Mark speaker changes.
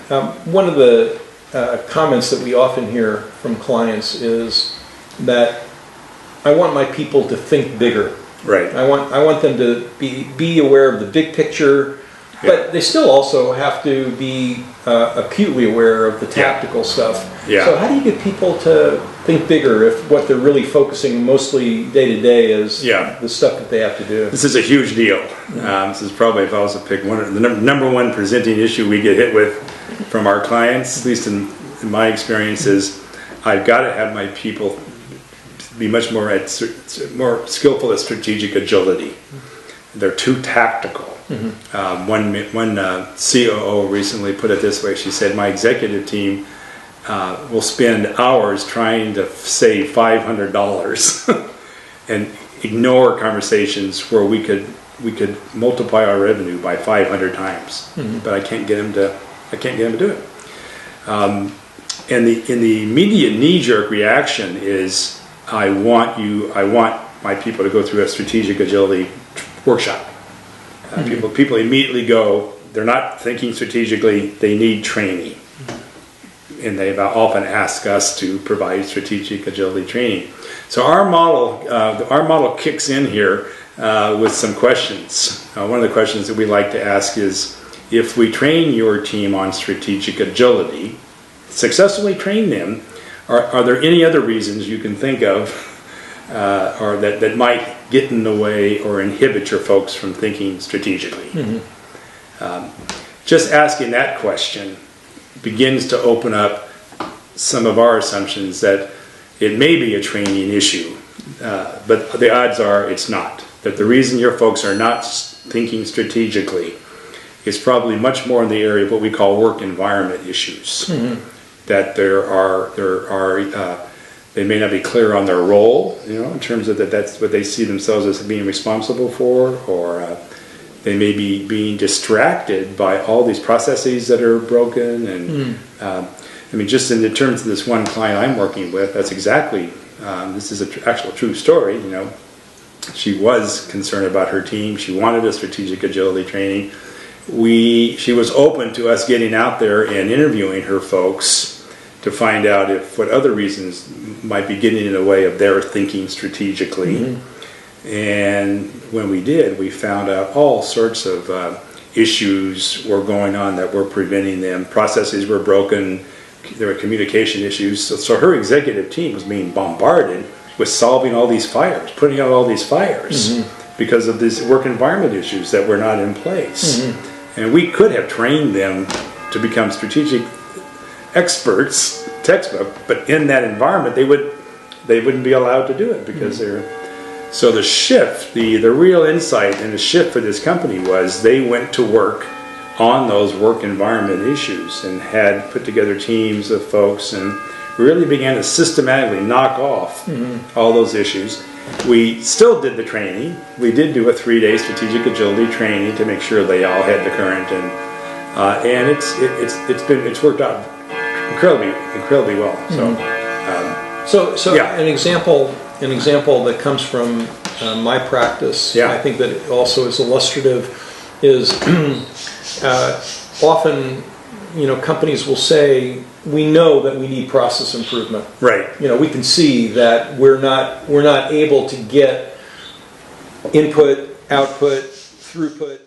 Speaker 1: One of the comments that we often hear from clients is that I want my people to think bigger.
Speaker 2: Right.
Speaker 1: I want them to be aware of the big picture, but they still also have to be acutely aware of the tactical stuff.
Speaker 2: Yeah.
Speaker 1: So how do you get people to think bigger if what they're really focusing mostly day to day is the stuff that they have to do?
Speaker 2: This is a huge deal. This is probably, if I was to pick one, the number one presenting issue we get hit with from our clients, at least in my experience, is I've got to have my people be much more skillful at strategic agility. They're too tactical. One COO recently put it this way. She said, my executive team will spend hours trying to save $500 and ignore conversations where we could multiply our revenue by 500 times. But I can't get them to do it. And the immediate knee-jerk reaction is, I want my people to go through a strategic agility workshop. People immediately go, they're not thinking strategically, they need training. And they often ask us to provide strategic agility training. So our model kicks in here with some questions. One of the questions that we like to ask is, if we train your team on strategic agility, successfully train them, are there any other reasons you can think of or that might get in the way or inhibit your folks from thinking strategically? Just asking that question begins to open up some of our assumptions that it may be a training issue, but the odds are it's not. That the reason your folks are not thinking strategically is probably much more in the area of what we call work environment issues. That they may not be clear on their role, in terms of that's what they see themselves as being responsible for, or they may be being distracted by all these processes that are broken. And just in the terms of this one client I'm working with, that's exactly, this is an actual true story. She was concerned about her team. She wanted a strategic agility training. She was open to us getting out there and interviewing her folks to find out what other reasons might be getting in the way of their thinking strategically. And when we did, we found out all sorts of issues were going on that were preventing them. Processes were broken. There were communication issues. So her executive team was being bombarded with solving all these fires, putting out all these fires because of these work environment issues that were not in place. And we could have trained them to become strategic experts, textbook, but in that environment they wouldn't be allowed to do it because so the shift, the real insight and the shift for this company was they went to work on those work environment issues and had put together teams of folks and really began to systematically knock off all those issues. We still did the training. We did do a 3-day strategic agility training to make sure they all had the current, and it's worked out incredibly well. So
Speaker 1: an example that comes from my practice, I think that it also is illustrative, is often companies will say, we know that we need process improvement.
Speaker 2: Right.
Speaker 1: We can see that we're not able to get input, output, throughput